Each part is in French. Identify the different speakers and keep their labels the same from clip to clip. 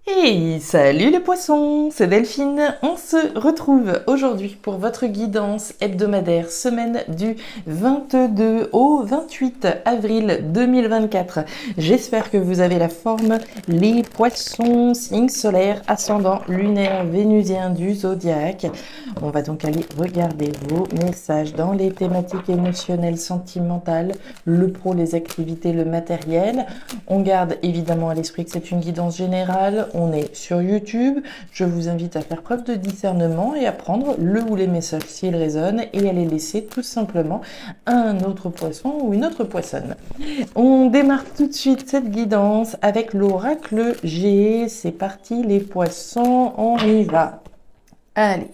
Speaker 1: Hey, salut les poissons, c'est Delphine. On se retrouve aujourd'hui pour votre guidance hebdomadaire semaine du 22 au 28 avril 2024. J'espère que vous avez la forme. Les poissons, signe solaire, ascendant lunaire vénusien du zodiaque. On va donc aller regarder vos messages dans les thématiques émotionnelles, sentimentales, le pro, les activités, le matériel. On garde évidemment à l'esprit que c'est une guidance générale. On est sur YouTube. Je vous invite à faire preuve de discernement et à prendre le ou les messages s'ils résonnent et à les laisser tout simplement à un autre poisson ou une autre poissonne. On démarre tout de suite cette guidance avec l'oracle G. C'est parti les poissons, on y va. Allez.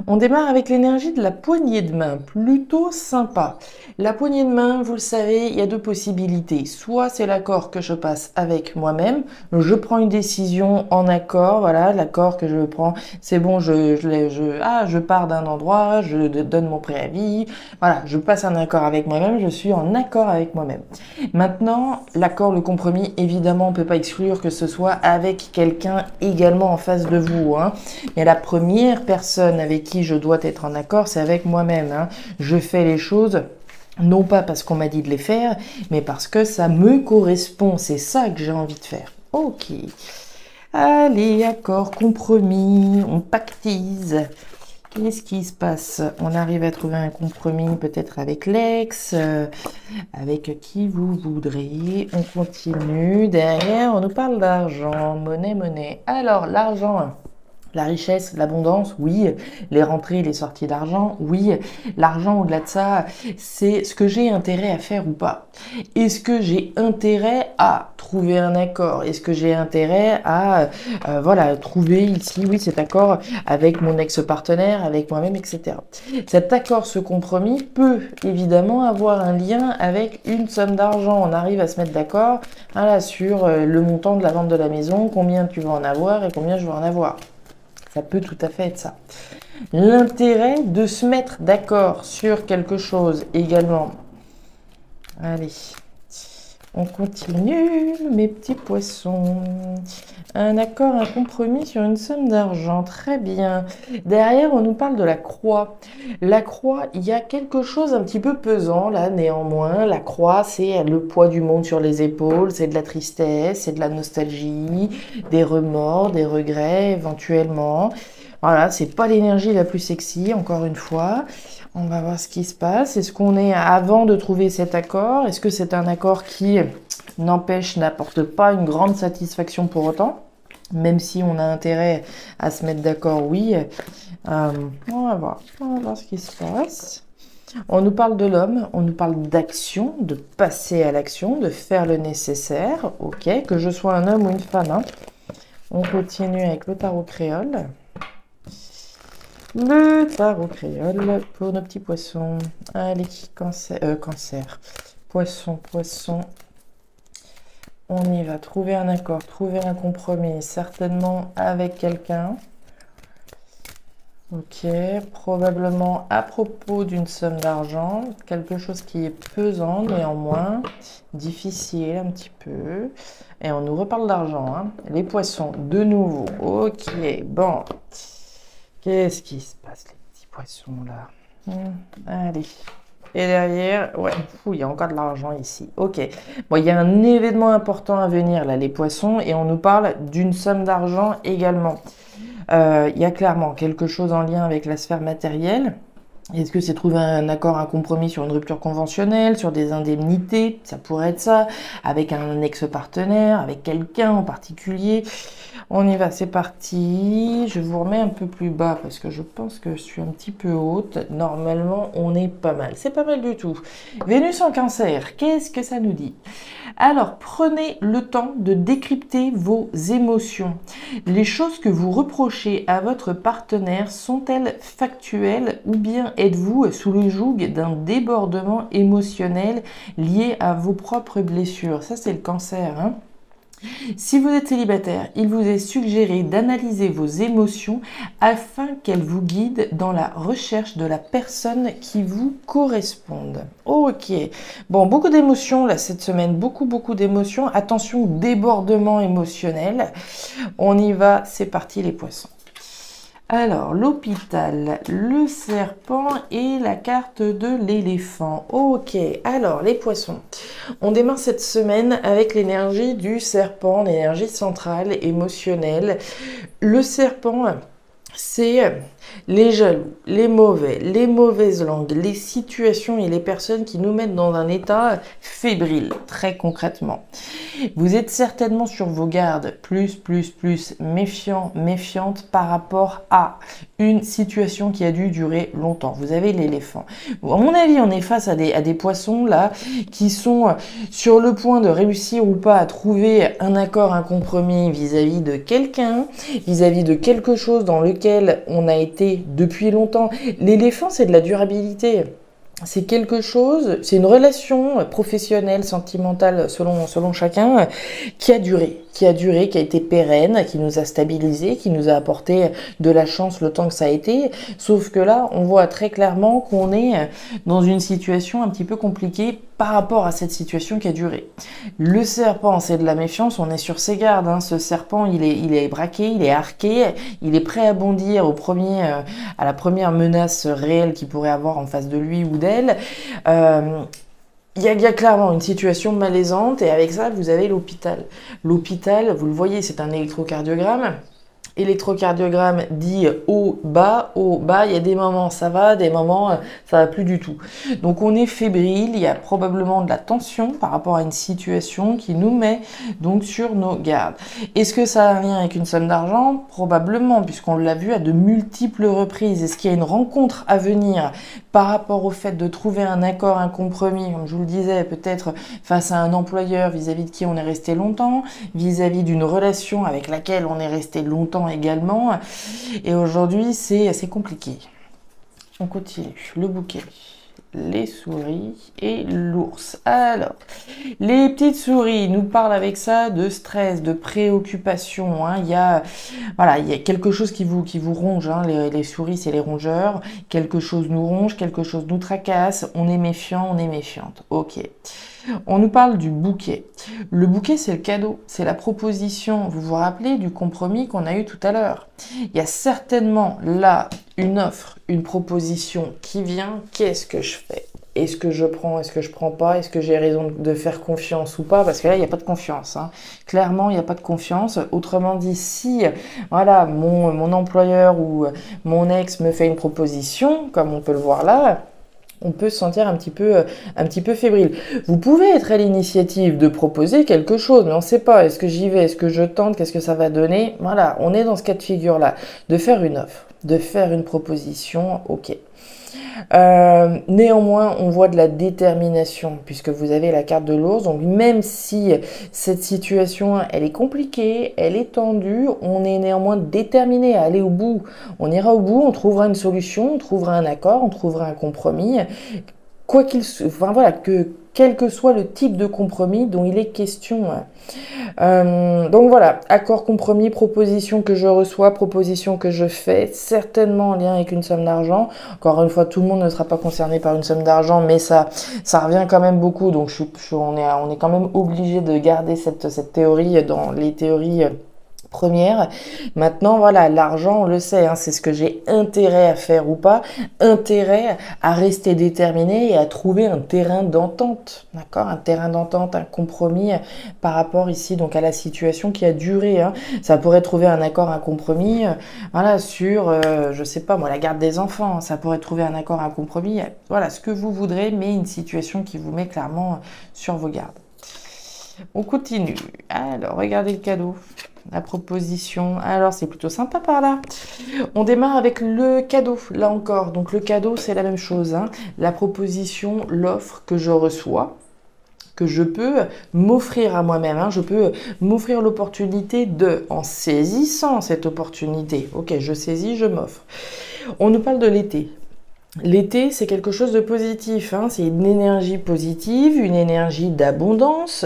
Speaker 1: On démarre avec l'énergie de la poignée de main, plutôt sympa. La poignée de main, vous le savez, il y a deux possibilités. Soit c'est l'accord que je passe avec moi-même, je prends une décision en accord, voilà, l'accord que je prends, c'est bon, je pars d'un endroit, je donne mon préavis, voilà, je passe un accord avec moi-même, je suis en accord avec moi-même. Maintenant, l'accord, le compromis, évidemment, on ne peut pas exclure que ce soit avec quelqu'un également en face de vous, hein. Mais la première personne avec qui je dois être en accord, c'est avec moi-même, hein. Je fais les choses non pas parce qu'on m'a dit de les faire, mais parce que ça me correspond. C'est ça que j'ai envie de faire. Ok. Allez, accord, compromis, on pactise. Qu'est-ce qui se passe? On arrive à trouver un compromis peut-être avec l'ex, avec qui vous voudrez. On continue. Derrière, on nous parle d'argent, monnaie, monnaie. Alors, l'argent... La richesse, l'abondance, oui. Les rentrées, les sorties d'argent, oui. L'argent, au-delà de ça, c'est ce que j'ai intérêt à faire ou pas. Est-ce que j'ai intérêt à trouver un accord? Est-ce que j'ai intérêt à voilà, trouver ici, oui, cet accord avec mon ex-partenaire, avec moi-même, etc. Cet accord, ce compromis peut évidemment avoir un lien avec une somme d'argent. On arrive à se mettre d'accord voilà, sur le montant de la vente de la maison, combien tu vas en avoir et combien je vais en avoir. Ça peut tout à fait être ça. L'intérêt de se mettre d'accord sur quelque chose également. Allez, on continue, mes petits poissons. Un accord, un compromis sur une somme d'argent. Très bien. Derrière, on nous parle de la croix. La croix, il y a quelque chose un petit peu pesant là, néanmoins. La croix, c'est le poids du monde sur les épaules, c'est de la tristesse, c'est de la nostalgie, des remords, des regrets éventuellement. Voilà, c'est pas l'énergie la plus sexy, encore une fois. On va voir ce qui se passe. Est-ce qu'on est avant de trouver cet accord? Est-ce que c'est un accord qui n'apporte pas une grande satisfaction pour autant? Même si on a intérêt à se mettre d'accord, oui. On va voir ce qui se passe. On nous parle de l'homme, on nous parle d'action, de passer à l'action, de faire le nécessaire. Ok, que je sois un homme ou une femme, hein. On continue avec le tarot créole. Le tarot créole pour nos petits poissons. Allez, cancer. Poisson. On y va, trouver un accord, trouver un compromis, certainement avec quelqu'un. Ok, probablement à propos d'une somme d'argent, quelque chose qui est pesant néanmoins, difficile un petit peu. Et on nous reparle d'argent, hein. Les poissons, de nouveau. Ok, bon. Qu'est-ce qui se passe, les petits poissons là? Allez. Et derrière, ouais, il y a encore de l'argent ici. Ok. Bon, il y a un événement important à venir là, les poissons, et on nous parle d'une somme d'argent également. Il y a clairement quelque chose en lien avec la sphère matérielle. Est-ce que c'est trouver un accord, un compromis sur une rupture conventionnelle, sur des indemnités? Ça pourrait être ça, avec un ex-partenaire, avec quelqu'un en particulier. On y va, c'est parti. Je vous remets un peu plus bas parce que je pense que je suis un petit peu haute. Normalement, on est pas mal. C'est pas mal du tout. Vénus en cancer, qu'est-ce que ça nous dit? Alors, prenez le temps de décrypter vos émotions. Les choses que vous reprochez à votre partenaire sont-elles factuelles ou bien êtes-vous sous le joug d'un débordement émotionnel lié à vos propres blessures? Ça, c'est le cancer, hein. Si vous êtes célibataire, il vous est suggéré d'analyser vos émotions afin qu'elles vous guident dans la recherche de la personne qui vous corresponde. Ok, bon, beaucoup d'émotions là cette semaine, beaucoup d'émotions. Attention, débordement émotionnel. On y va, c'est parti les poissons. Alors, l'hôpital, le serpent et la carte de l'éléphant. Ok, alors les poissons. On démarre cette semaine avec l'énergie du serpent, l'énergie centrale, émotionnelle. Le serpent, c'est les jaloux, les mauvais, les mauvaises langues, les situations et les personnes qui nous mettent dans un état fébrile, très concrètement. Vous êtes certainement sur vos gardes, plus méfiant, méfiante par rapport à une situation qui a dû durer longtemps. Vous avez l'éléphant. Bon, à mon avis, on est face à des poissons là qui sont sur le point de réussir ou pas à trouver un accord, un compromis vis-à-vis de quelqu'un, vis-à-vis de quelque chose dans lequel on a été depuis longtemps. L'éléphant, c'est de la durabilité. C'est quelque chose, c'est une relation professionnelle, sentimentale, selon chacun, qui a duré, qui a été pérenne, qui nous a stabilisé, qui nous a apporté de la chance le temps que ça a été. Sauf que là, on voit très clairement qu'on est dans une situation un petit peu compliquée par rapport à cette situation qui a duré. Le serpent, c'est de la méfiance, on est sur ses gardes. Hein. Ce serpent, il est braqué, il est arqué, il est prêt à bondir à la première menace réelle qu'il pourrait avoir en face de lui ou d'elle. Il y a clairement une situation malaisante et avec ça, vous avez l'hôpital. L'hôpital, vous le voyez, c'est un électrocardiogramme. Électrocardiogramme dit haut, bas, il y a des moments ça va, des moments ça va plus du tout. Donc on est fébrile, il y a probablement de la tension par rapport à une situation qui nous met donc sur nos gardes. Est-ce que ça a un lien avec une somme d'argent? Probablement, puisqu'on l'a vu à de multiples reprises. Est-ce qu'il y a une rencontre à venir par rapport au fait de trouver un accord, un compromis, comme je vous le disais, peut-être face à un employeur vis-à-vis de qui on est resté longtemps, vis-à-vis d'une relation avec laquelle on est resté longtemps également. Et aujourd'hui, c'est assez compliqué. On continue. Le bouquet, les souris et l'ours. Alors, les petites souris nous parlent avec ça de stress, de préoccupation. Hein. Il y a quelque chose qui vous ronge. Hein. Les souris, c'est les rongeurs. Quelque chose nous ronge, quelque chose nous tracasse. On est méfiant, on est méfiante. Ok. On nous parle du bouquet. Le bouquet, c'est le cadeau, c'est la proposition. Vous vous rappelez du compromis qu'on a eu tout à l'heure? Il y a certainement là une offre, une proposition qui vient. Qu'est-ce que je fais? Est-ce que je prends? Est-ce que je prends pas? Est-ce que j'ai raison de faire confiance ou pas? Parce que là, il n'y a pas de confiance. Hein. Clairement, il n'y a pas de confiance. Autrement dit, si voilà, mon employeur ou mon ex me fait une proposition, comme on peut le voir là, on peut se sentir un petit peu fébrile. Vous pouvez être à l'initiative de proposer quelque chose, mais on ne sait pas. Est-ce que j'y vais? Est-ce que je tente? Qu'est-ce que ça va donner? Voilà, on est dans ce cas de figure-là. De faire une offre, de faire une proposition, ok. Néanmoins, on voit de la détermination puisque vous avez la carte de l'ours. Donc même si cette situation, elle est compliquée, elle est tendue, on est néanmoins déterminé à aller au bout. On ira au bout, on trouvera une solution, on trouvera un accord, on trouvera un compromis. Quoi qu'il soit, enfin voilà, quel que soit le type de compromis dont il est question. Donc voilà, accord, compromis, proposition que je reçois, proposition que je fais, certainement en lien avec une somme d'argent. Encore une fois, tout le monde ne sera pas concerné par une somme d'argent, mais ça revient quand même beaucoup. Donc on est quand même obligé de garder cette théorie dans les théories première. Maintenant, voilà, l'argent, on le sait, hein, c'est ce que j'ai intérêt à faire ou pas, intérêt à rester déterminé et à trouver un terrain d'entente, d'accord, un terrain d'entente, un compromis par rapport ici donc à la situation qui a duré. Hein. Ça pourrait trouver un accord, un compromis, voilà, sur, je sais pas moi, la garde des enfants. Ça pourrait trouver un accord, un compromis, voilà, ce que vous voudrez, mais une situation qui vous met clairement sur vos gardes. On continue. Alors, regardez le cadeau. La proposition, alors c'est plutôt sympa par là. On démarre avec le cadeau, là encore. Donc le cadeau, c'est la même chose. Hein. La proposition, l'offre que je reçois, que je peux m'offrir à moi-même. Hein. Je peux m'offrir l'opportunité en saisissant cette opportunité. Ok, je saisis, je m'offre. On nous parle de l'été. L'été, c'est quelque chose de positif, hein. C'est une énergie positive, une énergie d'abondance,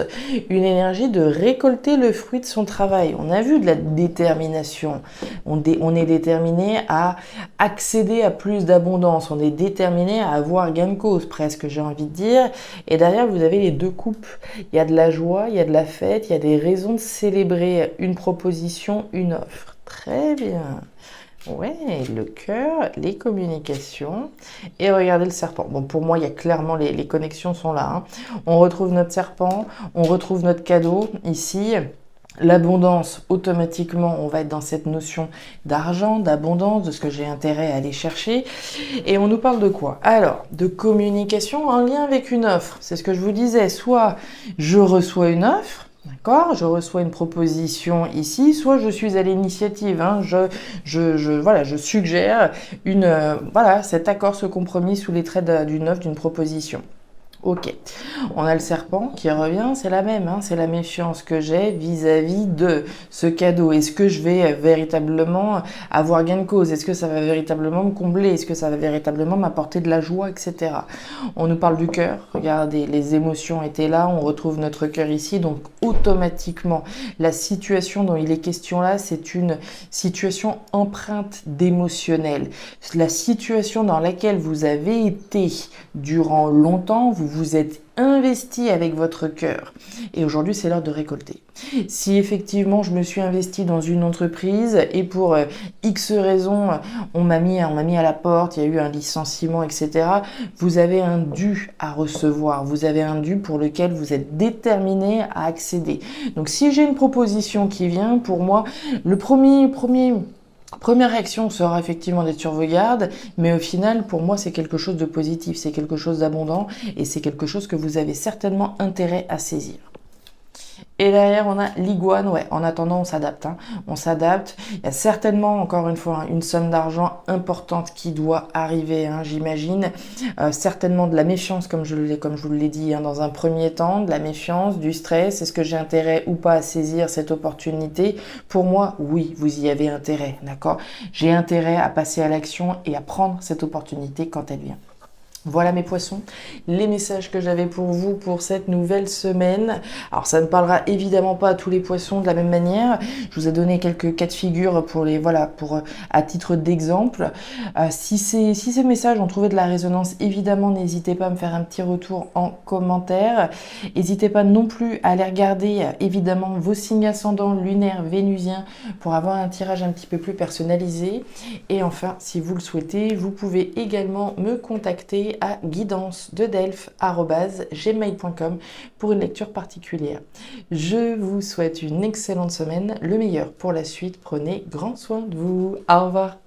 Speaker 1: une énergie de récolter le fruit de son travail. On a vu de la détermination. On est déterminé à accéder à plus d'abondance. On est déterminé à avoir gain de cause, presque, j'ai envie de dire. Et derrière, vous avez les deux coupes. Il y a de la joie, il y a de la fête, il y a des raisons de célébrer une proposition, une offre. Très bien. Ouais, le cœur, les communications et regardez le serpent. Bon, pour moi, il y a clairement les connexions sont là, hein. On retrouve notre serpent, on retrouve notre cadeau ici. L'abondance, automatiquement, on va être dans cette notion d'argent, d'abondance, de ce que j'ai intérêt à aller chercher. Et on nous parle de quoi? Alors, de communication en lien avec une offre. C'est ce que je vous disais. Soit je reçois une offre, d'accord, je reçois une proposition ici, soit je suis à l'initiative, hein, voilà, je suggère voilà, cet accord, ce compromis sous les traits d'une offre, d'une proposition. Ok, on a le serpent qui revient, c'est la même, hein, c'est la méfiance que j'ai vis-à-vis de ce cadeau. Est-ce que je vais véritablement avoir gain de cause? Est-ce que ça va véritablement me combler? Est-ce que ça va véritablement m'apporter de la joie, etc. On nous parle du cœur, regardez, les émotions étaient là, on retrouve notre cœur ici, donc automatiquement, la situation dont il est question là, c'est une situation empreinte d'émotionnel. La situation dans laquelle vous avez été durant longtemps, vous vous êtes investi avec votre cœur. Et aujourd'hui, c'est l'heure de récolter. Si effectivement, je me suis investi dans une entreprise et pour X raisons, on m'a mis à la porte, il y a eu un licenciement, etc. Vous avez un dû à recevoir. Vous avez un dû pour lequel vous êtes déterminé à accéder. Donc, si j'ai une proposition qui vient, pour moi, première réaction sera effectivement d'être sur vos gardes, mais au final, pour moi, c'est quelque chose de positif, c'est quelque chose d'abondant et c'est quelque chose que vous avez certainement intérêt à saisir. Et derrière, on a l'iguane. Ouais, en attendant, on s'adapte, hein. On s'adapte. Il y a certainement, encore une fois, une somme d'argent importante qui doit arriver, hein, j'imagine. Certainement de la méfiance, comme je vous l'ai dit, hein, dans un premier temps, de la méfiance, du stress. Est-ce que j'ai intérêt ou pas à saisir cette opportunité? Pour moi, oui, vous y avez intérêt, d'accord? J'ai intérêt à passer à l'action et à prendre cette opportunité quand elle vient. Voilà mes poissons, les messages que j'avais pour vous pour cette nouvelle semaine. Alors ça ne parlera évidemment pas à tous les poissons de la même manière. Je vous ai donné quelques cas de figure à titre d'exemple. Si ces messages ont trouvé de la résonance, évidemment n'hésitez pas à me faire un petit retour en commentaire. N'hésitez pas non plus à aller regarder évidemment vos signes ascendants lunaires vénusiens pour avoir un tirage un petit peu plus personnalisé. Et enfin, si vous le souhaitez, vous pouvez également me contacter à guidance-delphes@gmail.com pour une lecture particulière. Je vous souhaite une excellente semaine, le meilleur pour la suite. Prenez grand soin de vous. Au revoir.